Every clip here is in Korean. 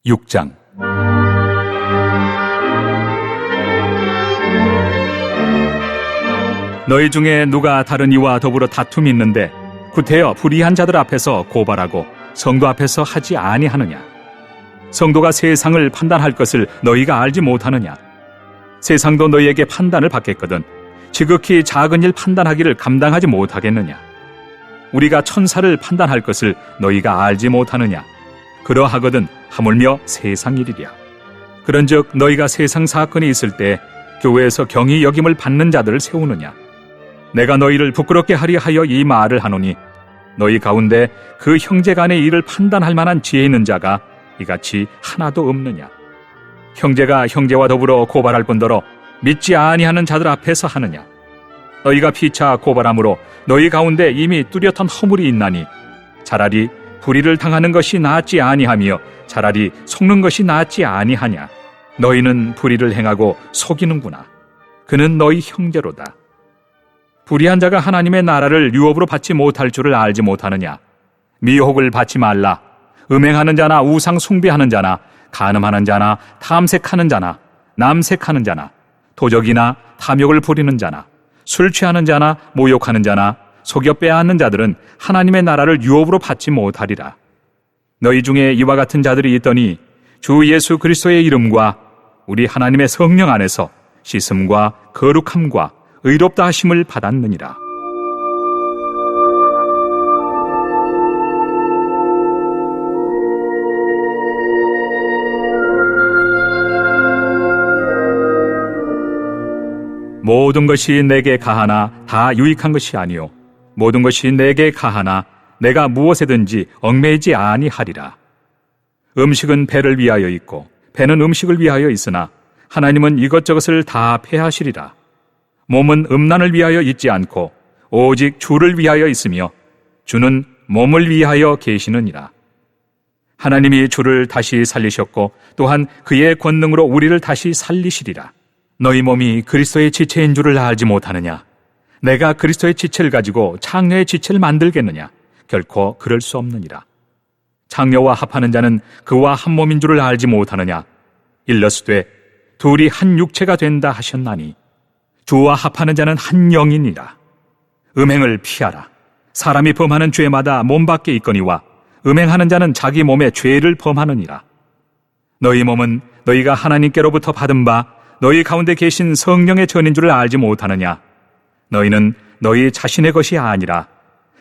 6장. 너희 중에 누가 다른 이와 더불어 다툼이 있는데 구태여 불의한 자들 앞에서 고발하고 성도 앞에서 하지 아니하느냐? 성도가 세상을 판단할 것을 너희가 알지 못하느냐? 세상도 너희에게 판단을 받겠거든 지극히 작은 일 판단하기를 감당하지 못하겠느냐? 우리가 천사를 판단할 것을 너희가 알지 못하느냐? 그러하거든 하물며 세상 일이랴. 그런즉 너희가 세상 사건이 있을 때 교회에서 경히 여김을 받는 자들을 세우느냐? 내가 너희를 부끄럽게 하리 하여 이 말을 하노니 너희 가운데 그 형제 간의 일을 판단할 만한 지혜 있는 자가 이같이 하나도 없느냐? 형제가 형제와 더불어 고발할 뿐더러 믿지 아니하는 자들 앞에서 하느냐? 너희가 피차 고발함으로 너희 가운데 이미 뚜렷한 허물이 있나니 차라리 불의를 당하는 것이 낫지 아니하며 차라리 속는 것이 낫지 아니하냐? 너희는 불의를 행하고 속이는구나. 그는 너희 형제로다. 불의한 자가 하나님의 나라를 유업으로 받지 못할 줄을 알지 못하느냐? 미혹을 받지 말라. 음행하는 자나 우상 숭배하는 자나 간음하는 자나 탐색하는 자나 남색하는 자나 도적이나 탐욕을 부리는 자나 술 취하는 자나 모욕하는 자나 속여 빼앗는 자들은 하나님의 나라를 유업으로 받지 못하리라. 너희 중에 이와 같은 자들이 있더니 주 예수 그리스도의 이름과 우리 하나님의 성령 안에서 씻음과 거룩함과 의롭다 하심을 받았느니라. 모든 것이 내게 가하나 다 유익한 것이 아니요 모든 것이 내게 가하나 내가 무엇에든지 얽매이지 아니하리라. 음식은 배를 위하여 있고 배는 음식을 위하여 있으나 하나님은 이것저것을 다 폐하시리라. 몸은 음란을 위하여 있지 않고 오직 주를 위하여 있으며 주는 몸을 위하여 계시느니라. 하나님이 주를 다시 살리셨고 또한 그의 권능으로 우리를 다시 살리시리라. 너희 몸이 그리스도의 지체인 줄을 알지 못하느냐? 내가 그리스도의 지체를 가지고 창녀의 지체를 만들겠느냐? 결코 그럴 수 없느니라. 창녀와 합하는 자는 그와 한 몸인 줄을 알지 못하느냐? 일러스되 둘이 한 육체가 된다 하셨나니 주와 합하는 자는 한 영이니라. 음행을 피하라. 사람이 범하는 죄마다 몸 밖에 있거니와 음행하는 자는 자기 몸에 죄를 범하느니라. 너희 몸은 너희가 하나님께로부터 받은 바 너희 가운데 계신 성령의 전인 줄을 알지 못하느냐? 너희는 너희 자신의 것이 아니라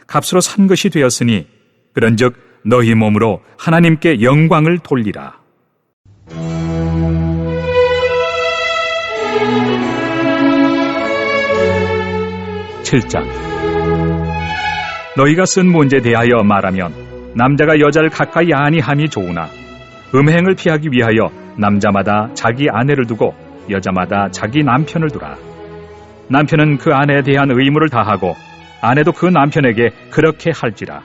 값으로 산 것이 되었으니 그런즉 너희 몸으로 하나님께 영광을 돌리라. 7장. 너희가 쓴 문제에 대하여 말하면 남자가 여자를 가까이 아니함이 좋으나 음행을 피하기 위하여 남자마다 자기 아내를 두고 여자마다 자기 남편을 두라. 남편은 그 아내에 대한 의무를 다하고 아내도 그 남편에게 그렇게 할지라.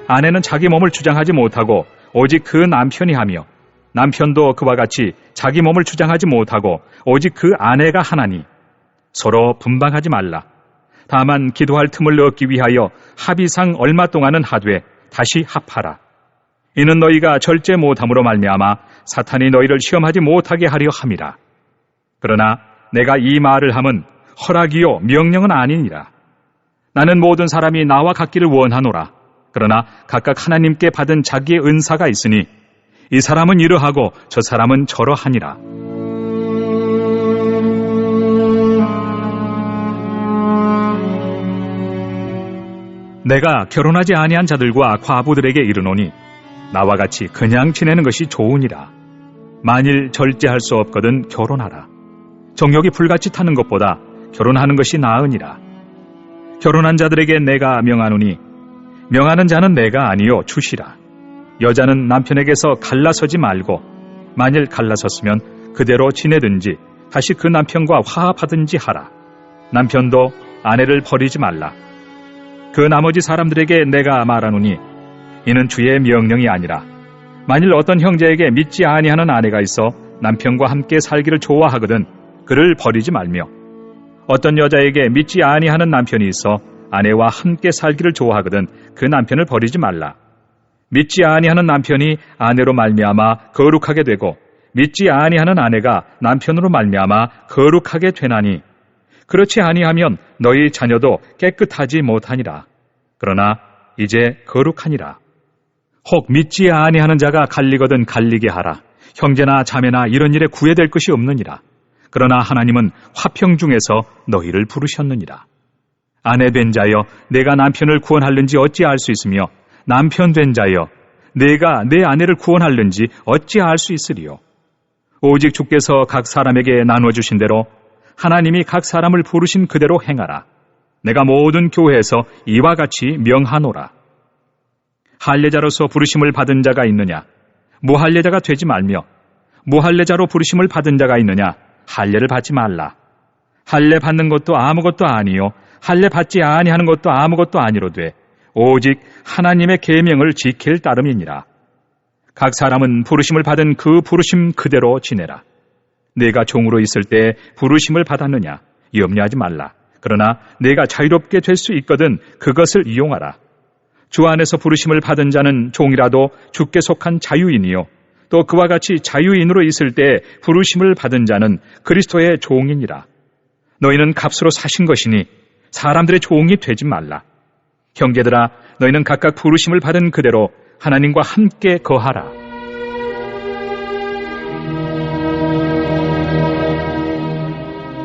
아내는 자기 몸을 주장하지 못하고 오직 그 남편이 하며 남편도 그와 같이 자기 몸을 주장하지 못하고 오직 그 아내가 하나니 서로 분방하지 말라. 다만 기도할 틈을 얻기 위하여 합의상 얼마 동안은 하되 다시 합하라. 이는 너희가 절제 못함으로 말미암아 사탄이 너희를 시험하지 못하게 하려 함이라. 그러나 내가 이 말을 함은 허락이요 명령은 아니니라. 나는 모든 사람이 나와 같기를 원하노라. 그러나 각각 하나님께 받은 자기의 은사가 있으니 이 사람은 이러하고 저 사람은 저러하니라. 내가 결혼하지 아니한 자들과 과부들에게 이르노니 나와 같이 그냥 지내는 것이 좋으니라. 만일 절제할 수 없거든 결혼하라. 정욕이 불같이 타는 것보다 결혼하는 것이 나으니라. 결혼한 자들에게 내가 명하노니 명하는 자는 내가 아니요 주시라. 여자는 남편에게서 갈라서지 말고 만일 갈라섰으면 그대로 지내든지 다시 그 남편과 화합하든지 하라. 남편도 아내를 버리지 말라. 그 나머지 사람들에게 내가 말하노니 이는 주의 명령이 아니라 만일 어떤 형제에게 믿지 아니하는 아내가 있어 남편과 함께 살기를 좋아하거든 그를 버리지 말며 어떤 여자에게 믿지 아니하는 남편이 있어 아내와 함께 살기를 좋아하거든 그 남편을 버리지 말라. 믿지 아니하는 남편이 아내로 말미암아 거룩하게 되고 믿지 아니하는 아내가 남편으로 말미암아 거룩하게 되나니 그렇지 아니하면 너희 자녀도 깨끗하지 못하니라. 그러나 이제 거룩하니라. 혹 믿지 아니하는 자가 갈리거든 갈리게 하라. 형제나 자매나 이런 일에 구애될 것이 없느니라. 그러나 하나님은 화평 중에서 너희를 부르셨느니라. 아내 된 자여 내가 남편을 구원할는지 어찌 알 수 있으며 남편 된 자여 내가 내 아내를 구원할는지 어찌 알 수 있으리요. 오직 주께서 각 사람에게 나눠주신 대로 하나님이 각 사람을 부르신 그대로 행하라. 내가 모든 교회에서 이와 같이 명하노라. 할례자로서 부르심을 받은 자가 있느냐? 무할례자가 되지 말며 무할례자로 부르심을 받은 자가 있느냐? 할례를 받지 말라. 할례 받는 것도 아무것도 아니요 할례 받지 아니하는 것도 아무것도 아니로되 오직 하나님의 계명을 지킬 따름이니라. 각 사람은 부르심을 받은 그 부르심 그대로 지내라. 내가 종으로 있을 때 부르심을 받았느냐? 염려하지 말라. 그러나 내가 자유롭게 될 수 있거든 그것을 이용하라. 주 안에서 부르심을 받은 자는 종이라도 주께 속한 자유인이요 또 그와 같이 자유인으로 있을 때 부르심을 받은 자는 그리스도의 종이니라. 너희는 값으로 사신 것이니 사람들의 종이 되지 말라. 형제들아 너희는 각각 부르심을 받은 그대로 하나님과 함께 거하라.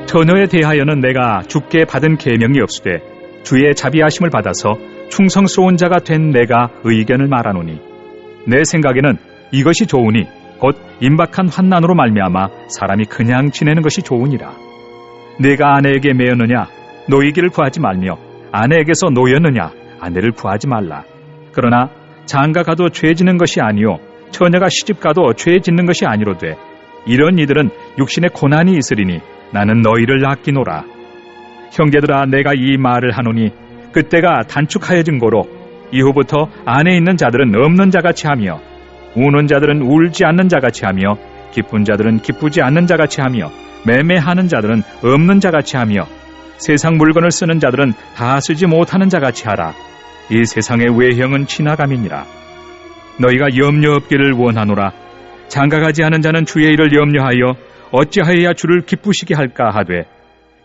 처녀에 대하여는 내가 주께 받은 계명이 없으되 주의 자비하심을 받아서 충성스러운 자가 된 내가 의견을 말하노니 내 생각에는 이것이 좋으니 곧 임박한 환난으로 말미암아 사람이 그냥 지내는 것이 좋으니라. 내가 아내에게 매였느냐 노이기를 구하지 말며 아내에게서 노였느냐 아내를 구하지 말라. 그러나 장가 가도 죄 짓는 것이 아니요 처녀가 시집 가도 죄 짓는 것이 아니로되 이런 이들은 육신의 고난이 있으리니 나는 너희를 아끼노라. 형제들아 내가 이 말을 하노니 그때가 단축하여진 고로 이후부터 안에 있는 자들은 없는 자같이 하며 우는 자들은 울지 않는 자같이 하며 기쁜 자들은 기쁘지 않는 자같이 하며 매매하는 자들은 없는 자같이 하며 세상 물건을 쓰는 자들은 다 쓰지 못하는 자같이 하라. 이 세상의 외형은 지나감이니라. 너희가 염려 없기를 원하노라. 장가가지 않은 자는 주의 일을 염려하여 어찌하여야 주를 기쁘시게 할까 하되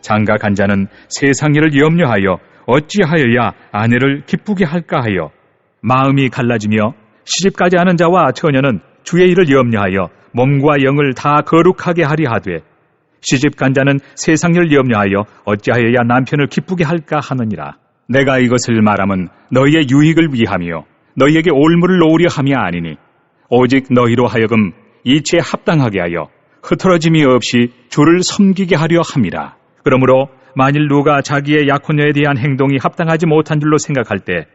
장가간 자는 세상 일을 염려하여 어찌하여야 아내를 기쁘게 할까 하여 마음이 갈라지며 시집가지 않은 자와 처녀는 주의 일을 염려하여 몸과 영을 다 거룩하게 하리 하되 시집간 자는 세상 일을 염려하여 어찌하여야 남편을 기쁘게 할까 하느니라. 내가 이것을 말함은 너희의 유익을 위하며 너희에게 올무를 놓으려 함이 아니니 오직 너희로 하여금 이치에 합당하게 하여 흐트러짐이 없이 주를 섬기게 하려 함이라. 그러므로 만일 누가 자기의 약혼녀에 대한 행동이 합당하지 못한 줄로 생각할 때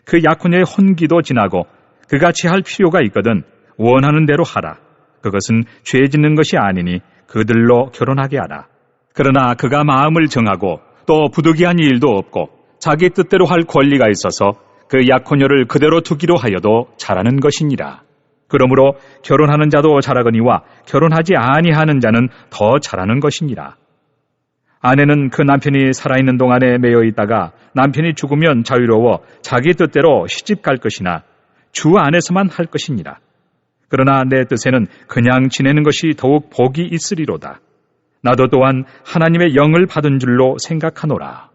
그 약혼녀의 혼기도 지나고 그같이 할 필요가 있거든 원하는 대로 하라. 그것은 죄 짓는 것이 아니니 그들로 결혼하게 하라. 그러나 그가 마음을 정하고 또 부득이한 일도 없고 자기 뜻대로 할 권리가 있어서 그 약혼녀를 그대로 두기로 하여도 잘하는 것이니라. 그러므로 결혼하는 자도 잘하거니와 결혼하지 아니하는 자는 더 잘하는 것이니라. 아내는 그 남편이 살아있는 동안에 매여 있다가 남편이 죽으면 자유로워 자기 뜻대로 시집 갈 것이나 주 안에서만 할 것이니라. 그러나 내 뜻에는 그냥 지내는 것이 더욱 복이 있으리로다. 나도 또한 하나님의 영을 받은 줄로 생각하노라.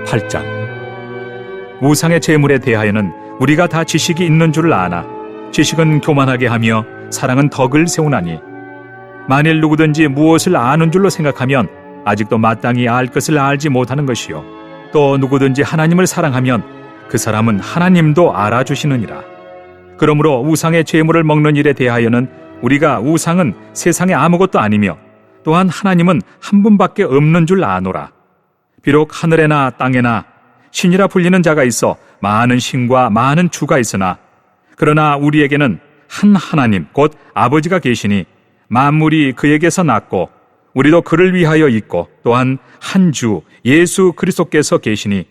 8장. 우상의 제물에 대하여는 우리가 다 지식이 있는 줄을 아나 지식은 교만하게 하며 사랑은 덕을 세우나니 만일 누구든지 무엇을 아는 줄로 생각하면 아직도 마땅히 알 것을 알지 못하는 것이요 또 누구든지 하나님을 사랑하면 그 사람은 하나님도 알아주시느니라. 그러므로 우상의 제물을 먹는 일에 대하여는 우리가 우상은 세상에 아무것도 아니며 또한 하나님은 한 분밖에 없는 줄 아노라. 비록 하늘에나 땅에나 신이라 불리는 자가 있어 많은 신과 많은 주가 있으나 그러나 우리에게는 한 하나님 곧 아버지가 계시니 만물이 그에게서 났고 우리도 그를 위하여 있고 또한 한 주 예수 그리스도께서 계시니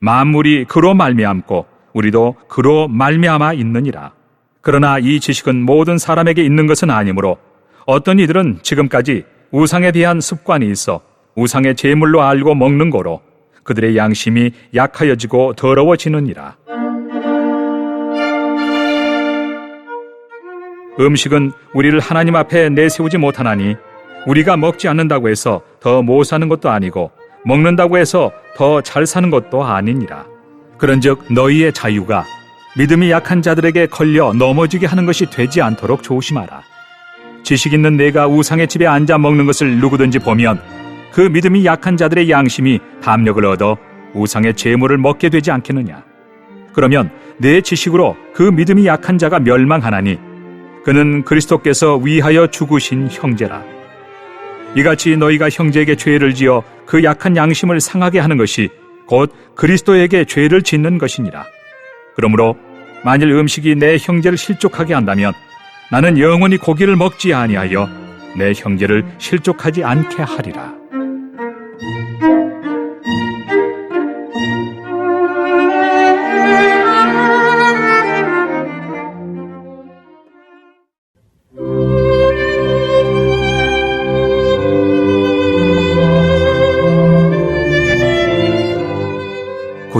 만물이 그로 말미암고 우리도 그로 말미암아 있느니라. 그러나 이 지식은 모든 사람에게 있는 것은 아니므로 어떤 이들은 지금까지 우상에 대한 습관이 있어 우상의 제물로 알고 먹는 거로 그들의 양심이 약하여지고 더러워지느니라. 음식은 우리를 하나님 앞에 내세우지 못하나니 우리가 먹지 않는다고 해서 더 못 사는 것도 아니고 먹는다고 해서 더 잘 사는 것도 아니니라. 그런즉 너희의 자유가 믿음이 약한 자들에게 걸려 넘어지게 하는 것이 되지 않도록 조심하라. 지식 있는 내가 우상의 집에 앉아 먹는 것을 누구든지 보면 그 믿음이 약한 자들의 양심이 담력을 얻어 우상의 제물을 먹게 되지 않겠느냐. 그러면 내 지식으로 그 믿음이 약한 자가 멸망하나니 그는 그리스도께서 위하여 죽으신 형제라. 이같이 너희가 형제에게 죄를 지어 그 약한 양심을 상하게 하는 것이 곧 그리스도에게 죄를 짓는 것이니라. 그러므로 만일 음식이 내 형제를 실족하게 한다면 나는 영원히 고기를 먹지 아니하여 내 형제를 실족하지 않게 하리라.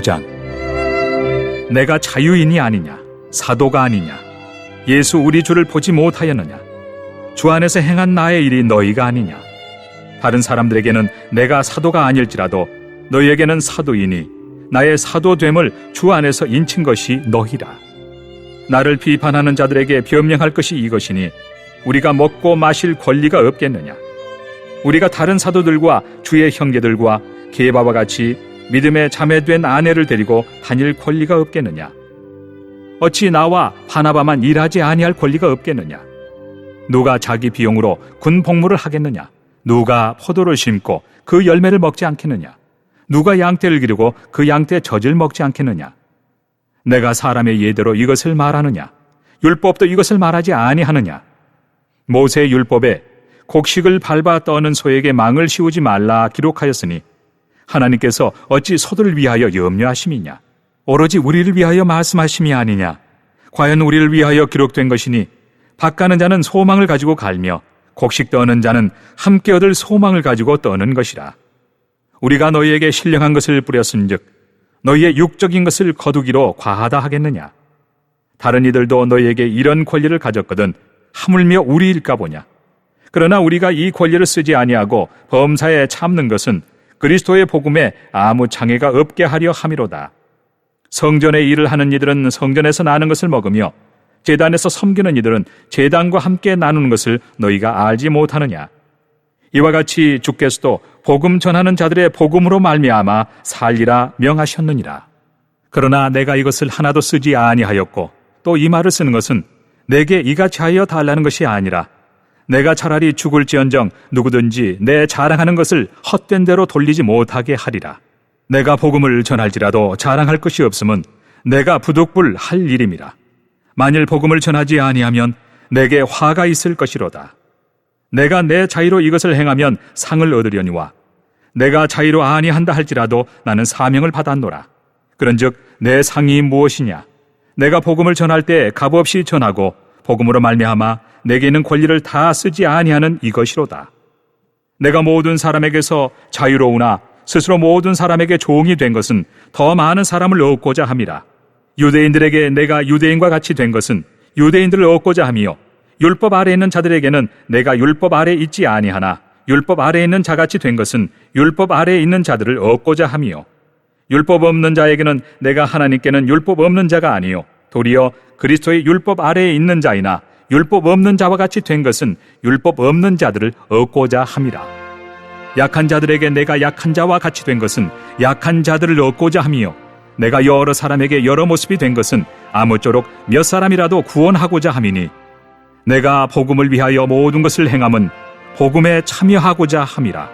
장 내가 자유인이 아니냐, 사도가 아니냐, 예수 우리 주를 보지 못하였느냐, 주 안에서 행한 나의 일이 너희가 아니냐. 다른 사람들에게는 내가 사도가 아닐지라도 너희에게는 사도이니 나의 사도됨을 주 안에서 인친 것이 너희라. 나를 비판하는 자들에게 변명할 것이 이것이니 우리가 먹고 마실 권리가 없겠느냐. 우리가 다른 사도들과 주의 형제들과 게바와 같이 믿음에 자매된 아내를 데리고 다닐 권리가 없겠느냐. 어찌 나와 바나바만 일하지 아니할 권리가 없겠느냐. 누가 자기 비용으로 군 복무를 하겠느냐. 누가 포도를 심고 그 열매를 먹지 않겠느냐. 누가 양떼를 기르고 그 양떼 젖을 먹지 않겠느냐. 내가 사람의 예대로 이것을 말하느냐. 율법도 이것을 말하지 아니하느냐. 모세의 율법에 곡식을 밟아 떠는 소에게 망을 씌우지 말라 기록하였으니 하나님께서 어찌 소들을 위하여 염려하심이냐. 오로지 우리를 위하여 말씀하심이 아니냐. 과연 우리를 위하여 기록된 것이니 밭가는 자는 소망을 가지고 갈며 곡식 떠는 자는 함께 얻을 소망을 가지고 떠는 것이라. 우리가 너희에게 신령한 것을 뿌렸은즉 너희의 육적인 것을 거두기로 과하다 하겠느냐. 다른 이들도 너희에게 이런 권리를 가졌거든 하물며 우리일까 보냐. 그러나 우리가 이 권리를 쓰지 아니하고 범사에 참는 것은 그리스도의 복음에 아무 장애가 없게 하려 함이로다. 성전의 일을 하는 이들은 성전에서 나는 것을 먹으며 제단에서 섬기는 이들은 제단과 함께 나누는 것을 너희가 알지 못하느냐. 이와 같이 주께서도 복음 전하는 자들의 복음으로 말미암아 살리라 명하셨느니라. 그러나 내가 이것을 하나도 쓰지 아니하였고 또 이 말을 쓰는 것은 내게 이같이 하여 달라는 것이 아니라 내가 차라리 죽을지언정 누구든지 내 자랑하는 것을 헛된 대로 돌리지 못하게 하리라. 내가 복음을 전할지라도 자랑할 것이 없음은 내가 부득불 할 일임이라. 만일 복음을 전하지 아니하면 내게 화가 있을 것이로다. 내가 내 자의로 이것을 행하면 상을 얻으려니와 내가 자의로 아니한다 할지라도 나는 사명을 받았노라. 그런즉 내 상이 무엇이냐. 내가 복음을 전할 때 값없이 전하고 복음으로 말미암아 내게 있는 권리를 다 쓰지 아니하는 이것이로다. 내가 모든 사람에게서 자유로우나 스스로 모든 사람에게 종이 된 것은 더 많은 사람을 얻고자 함이라. 유대인들에게 내가 유대인과 같이 된 것은 유대인들을 얻고자 함이요 율법 아래에 있는 자들에게는 내가 율법 아래에 있지 아니하나 율법 아래에 있는 자같이 된 것은 율법 아래에 있는 자들을 얻고자 함이요 율법 없는 자에게는 내가 하나님께는 율법 없는 자가 아니요 도리어 그리스도의 율법 아래에 있는 자이나 율법 없는 자와 같이 된 것은 율법 없는 자들을 얻고자 함이라. 약한 자들에게 내가 약한 자와 같이 된 것은 약한 자들을 얻고자 함이요 내가 여러 사람에게 여러 모습이 된 것은 아무쪼록 몇 사람이라도 구원하고자 함이니 내가 복음을 위하여 모든 것을 행함은 복음에 참여하고자 함이라.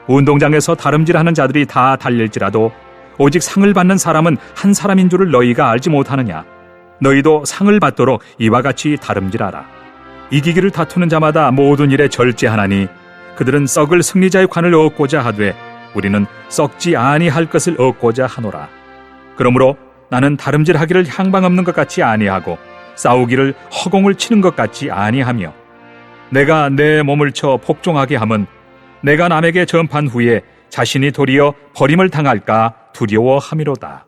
운동장에서 다름질하는 자들이 다 달릴지라도 오직 상을 받는 사람은 한 사람인 줄을 너희가 알지 못하느냐. 너희도 상을 받도록 이와 같이 다름질하라. 이기기를 다투는 자마다 모든 일에 절제하나니 그들은 썩을 승리자의 관을 얻고자 하되 우리는 썩지 아니할 것을 얻고자 하노라. 그러므로 나는 다름질하기를 향방 없는 것 같이 아니하고 싸우기를 허공을 치는 것 같이 아니하며 내가 내 몸을 쳐 복종하게 함은 내가 남에게 전판 후에 자신이 도리어 버림을 당할까 두려워함이로다.